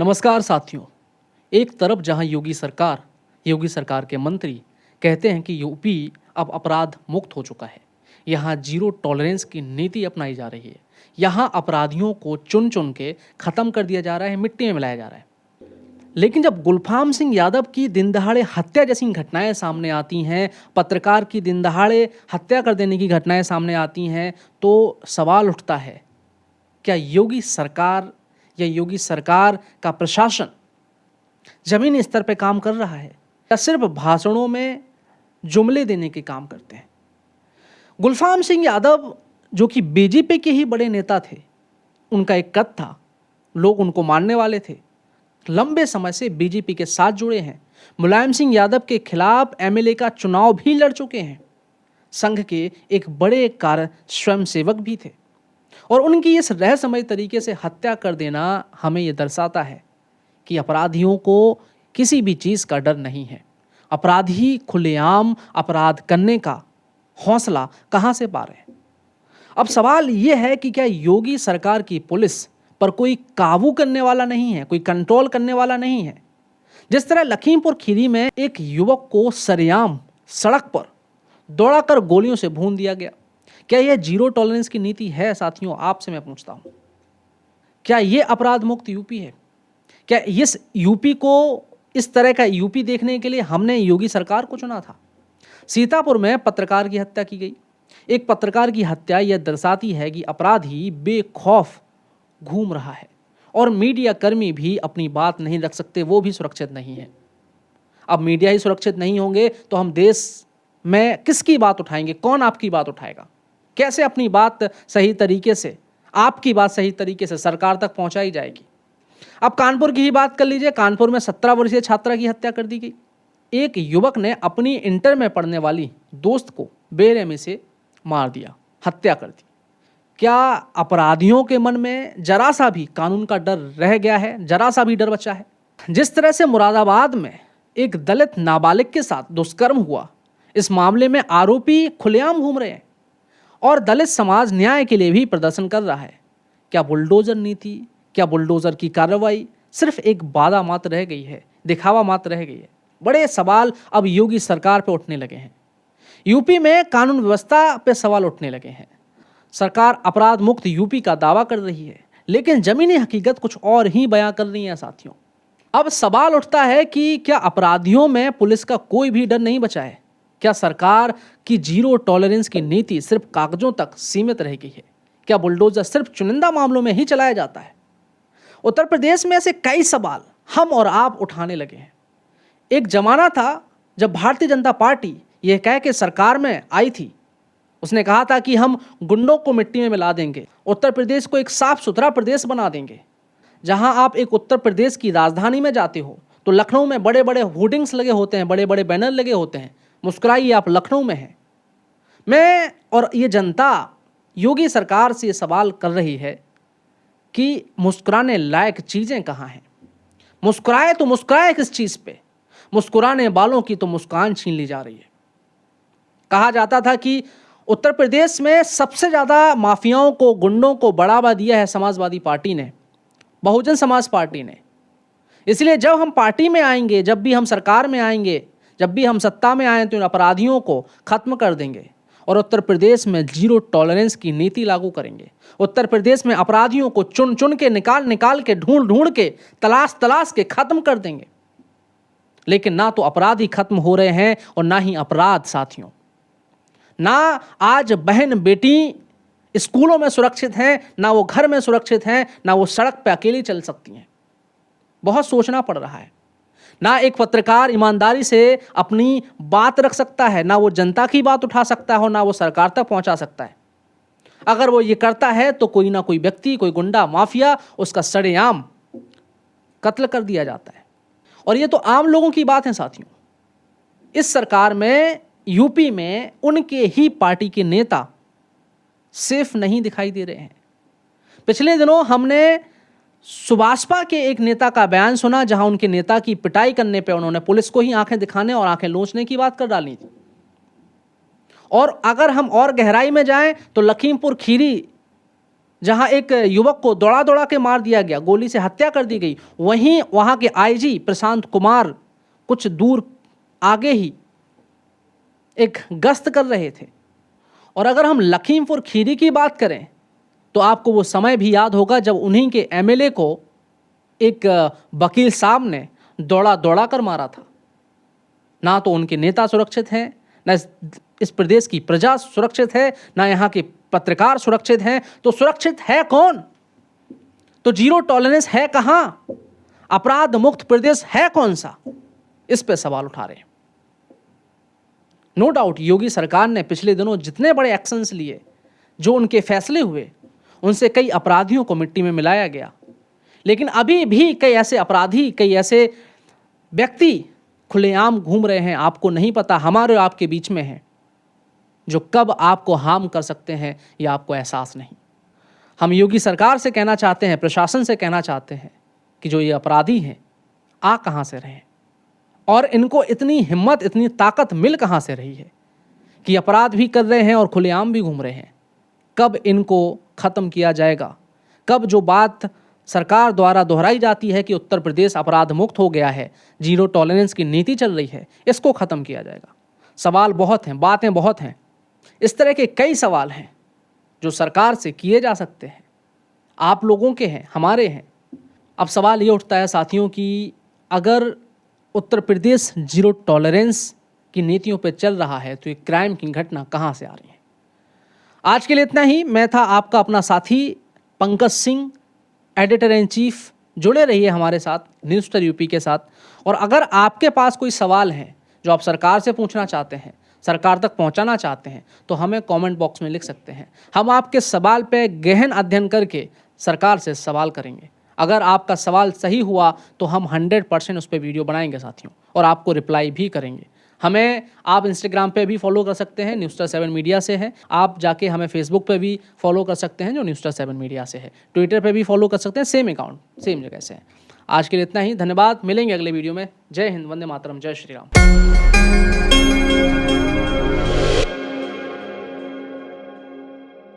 नमस्कार साथियों। एक तरफ जहां योगी सरकार के मंत्री कहते हैं कि यूपी अब अपराध मुक्त हो चुका है, यहां जीरो टॉलरेंस की नीति अपनाई जा रही है, यहां अपराधियों को चुन चुन के खत्म कर दिया जा रहा है, मिट्टी में मिलाया जा रहा है। लेकिन जब गुलफाम सिंह यादव की दिन दहाड़े हत्या जैसी घटनाएं सामने आती हैं, पत्रकार की दिन दहाड़े हत्या कर देने की घटनाएं सामने आती हैं, तो सवाल उठता है, क्या योगी सरकार या योगी सरकार का प्रशासन जमीनी स्तर पर काम कर रहा है या सिर्फ भाषणों में जुमले देने के काम करते हैं। गुलफाम सिंह यादव जो कि बीजेपी के ही बड़े नेता थे, उनका एक कद था, लोग उनको मानने वाले थे, लंबे समय से बीजेपी के साथ जुड़े हैं, मुलायम सिंह यादव के खिलाफ एमएलए का चुनाव भी लड़ चुके हैं, संघ के एक बड़े कार्य स्वयंसेवक भी थे। और उनकी इस रहस्यमय तरीके से हत्या कर देना हमें यह दर्शाता है कि अपराधियों को किसी भी चीज़ का डर नहीं है। अपराधी खुलेआम अपराध करने का हौसला कहाँ से पा रहे हैं। अब सवाल यह है कि क्या योगी सरकार की पुलिस पर कोई काबू करने वाला नहीं है, कोई कंट्रोल करने वाला नहीं है। जिस तरह लखीमपुर खीरी में एक युवक को सरेआम सड़क पर दौड़ाकर गोलियों से भून दिया गया, क्या यह जीरो टॉलरेंस की नीति है साथियों? आपसे मैं पूछता हूं, क्या यह अपराध मुक्त यूपी है? क्या इस यूपी को, इस तरह का यूपी देखने के लिए हमने योगी सरकार को चुना था? सीतापुर में पत्रकार की हत्या की गई। एक पत्रकार की हत्या यह दर्शाती है कि अपराधी बेखौफ घूम रहा है और मीडिया कर्मी भी अपनी बात नहीं रख सकते, वो भी सुरक्षित नहीं है। अब मीडिया ही सुरक्षित नहीं होंगे तो हम देश में किसकी बात उठाएंगे? कौन आपकी बात उठाएगा? कैसे अपनी बात सही तरीके से, आपकी बात सही तरीके से सरकार तक पहुंचाई जाएगी? अब कानपुर की ही बात कर लीजिए। कानपुर में 17 वर्षीय छात्रा की हत्या कर दी गई। एक युवक ने अपनी इंटर में पढ़ने वाली दोस्त को बेरहमी से मार दिया, हत्या कर दी। क्या अपराधियों के मन में जरा सा भी कानून का डर रह गया है? जरा सा भी डर बचा है? जिस तरह से मुरादाबाद में एक दलित नाबालिग के साथ दुष्कर्म हुआ, इस मामले में आरोपी खुलेआम घूम रहे हैं और दलित समाज न्याय के लिए भी प्रदर्शन कर रहा है। क्या बुलडोजर नीति, क्या बुलडोजर की कार्रवाई सिर्फ एक वादा मात्र रह गई है, दिखावा मात्र रह गई है? बड़े सवाल अब योगी सरकार पे उठने लगे हैं। यूपी में कानून व्यवस्था पे सवाल उठने लगे हैं। सरकार अपराध मुक्त यूपी का दावा कर रही है, लेकिन जमीनी हकीकत कुछ और ही बयां कर रही है साथियों। अब सवाल उठता है कि क्या अपराधियों में पुलिस का कोई भी डर नहीं बचा है? क्या सरकार की जीरो टॉलरेंस की नीति सिर्फ कागजों तक सीमित रह गई है? क्या बुलडोजर सिर्फ चुनिंदा मामलों में ही चलाया जाता है? उत्तर प्रदेश में ऐसे कई सवाल हम और आप उठाने लगे हैं। एक जमाना था जब भारतीय जनता पार्टी यह कह के सरकार में आई थी, उसने कहा था कि हम गुंडों को मिट्टी में मिला देंगे, उत्तर प्रदेश को एक साफ सुथरा प्रदेश बना देंगे। जहां आप एक उत्तर प्रदेश की राजधानी में जाते हो तो लखनऊ में बड़े बड़े होर्डिंग्स लगे होते हैं, बड़े बड़े बैनर लगे होते हैं, मुस्कुराइए आप लखनऊ में हैं। मैं और ये जनता योगी सरकार से ये सवाल कर रही है कि मुस्कुराने लायक चीज़ें कहाँ हैं? मुस्कुराए तो मुस्कुराए किस चीज़ पे? मुस्कुराने वालों की तो मुस्कान छीन ली जा रही है। कहा जाता था कि उत्तर प्रदेश में सबसे ज़्यादा माफियाओं को, गुंडों को बढ़ावा दिया है समाजवादी पार्टी ने, बहुजन समाज पार्टी ने। इसलिए जब हम पार्टी में आएंगे, जब भी हम सरकार में आएंगे, जब भी हम सत्ता में आए तो इन अपराधियों को खत्म कर देंगे और उत्तर प्रदेश में जीरो टॉलरेंस की नीति लागू करेंगे। उत्तर प्रदेश में अपराधियों को चुन चुन के, निकाल के, ढूंढ ढूंढ के, तलाश के खत्म कर देंगे। लेकिन ना तो अपराधी खत्म हो रहे हैं और ना ही अपराध साथियों। ना आज बहन बेटी स्कूलों में सुरक्षित हैं, ना वो घर में सुरक्षित हैं, ना वो सड़क पर अकेली चल सकती हैं। बहुत सोचना पड़ रहा है। ना एक पत्रकार ईमानदारी से अपनी बात रख सकता है, ना वो जनता की बात उठा सकता है और ना वो सरकार तक पहुंचा सकता है। अगर वो ये करता है तो कोई ना कोई व्यक्ति, कोई गुंडा माफिया उसका सरेआम कत्ल कर दिया जाता है। और ये तो आम लोगों की बात है साथियों। इस सरकार में, यूपी में उनके ही पार्टी के नेता सेफ नहीं दिखाई दे रहे हैं। पिछले दिनों हमने सुभाषपा के एक नेता का बयान सुना, जहां उनके नेता की पिटाई करने पे उन्होंने पुलिस को ही आंखें दिखाने और आंखें नोचने की बात कर डाली थी। और अगर हम और गहराई में जाएं तो लखीमपुर खीरी जहां एक युवक को दौड़ा दौड़ा के मार दिया गया, गोली से हत्या कर दी गई, वहीं वहां के आईजी प्रशांत कुमार कुछ दूर आगे ही एक गश्त कर रहे थे। और अगर हम लखीमपुर खीरी की बात करें तो आपको वो समय भी याद होगा जब उन्हीं के एमएलए को एक वकील साहब ने दौड़ा दौड़ा कर मारा था। ना तो उनके नेता सुरक्षित हैं, ना इस प्रदेश की प्रजा सुरक्षित है, ना यहाँ के पत्रकार सुरक्षित हैं। तो सुरक्षित है कौन? तो जीरो टॉलरेंस है कहाँ? अपराध मुक्त प्रदेश है कौन सा? इस पे सवाल उठा रहे हैं। नो डाउट योगी सरकार ने पिछले दिनों जितने बड़े एक्शंस लिए, जो उनके फैसले हुए, उनसे कई अपराधियों को मिट्टी में मिलाया गया। लेकिन अभी भी कई ऐसे अपराधी, कई ऐसे व्यक्ति खुलेआम घूम रहे हैं, आपको नहीं पता, हमारे और आपके बीच में हैं, जो कब आपको हार्म कर सकते हैं ये आपको एहसास नहीं। हम योगी सरकार से कहना चाहते हैं, प्रशासन से कहना चाहते हैं कि जो ये अपराधी हैं, आ कहाँ से रहे हैं और इनको इतनी हिम्मत, इतनी ताकत मिल कहाँ से रही है कि अपराध भी कर रहे हैं और खुलेआम भी घूम रहे हैं। कब इनको ख़त्म किया जाएगा? कब जो बात सरकार द्वारा दोहराई जाती है कि उत्तर प्रदेश अपराध मुक्त हो गया है, जीरो टॉलरेंस की नीति चल रही है, इसको ख़त्म किया जाएगा? सवाल बहुत हैं, बातें बहुत हैं। इस तरह के कई सवाल हैं जो सरकार से किए जा सकते हैं, आप लोगों के हैं, हमारे हैं। अब सवाल ये उठता है साथियों कि अगर उत्तर प्रदेश जीरो टॉलरेंस की नीतियों पर चल रहा है तो ये क्राइम की घटना कहाँ से आ रही है? आज के लिए इतना ही। मैं था आपका अपना साथी Pankaj Singh, editor in chief. जुड़े रहिए हमारे साथ न्यूज़ स्टार यूपी के साथ। और अगर आपके पास कोई सवाल है जो आप सरकार से पूछना चाहते हैं, सरकार तक पहुंचाना चाहते हैं, तो हमें कमेंट बॉक्स में लिख सकते हैं। हम आपके सवाल पे गहन अध्ययन करके सरकार से सवाल करेंगे। अगर आपका सवाल सही हुआ तो हम 100% उस पर वीडियो बनाएंगे साथियों, और आपको रिप्लाई भी करेंगे। हमें आप इंस्टाग्राम पे भी फॉलो कर सकते हैं, न्यूज़ स्टार 7 मीडिया से है। आप जाके हमें फेसबुक पे भी फॉलो कर सकते हैं, जो न्यूज़ स्टार 7 मीडिया से है। ट्विटर पे भी फॉलो कर सकते हैं, सेम अकाउंट, सेम जगह से है। आज के लिए इतना ही। धन्यवाद। मिलेंगे अगले वीडियो में। जय हिंद, वंदे मातरम, जय श्री राम।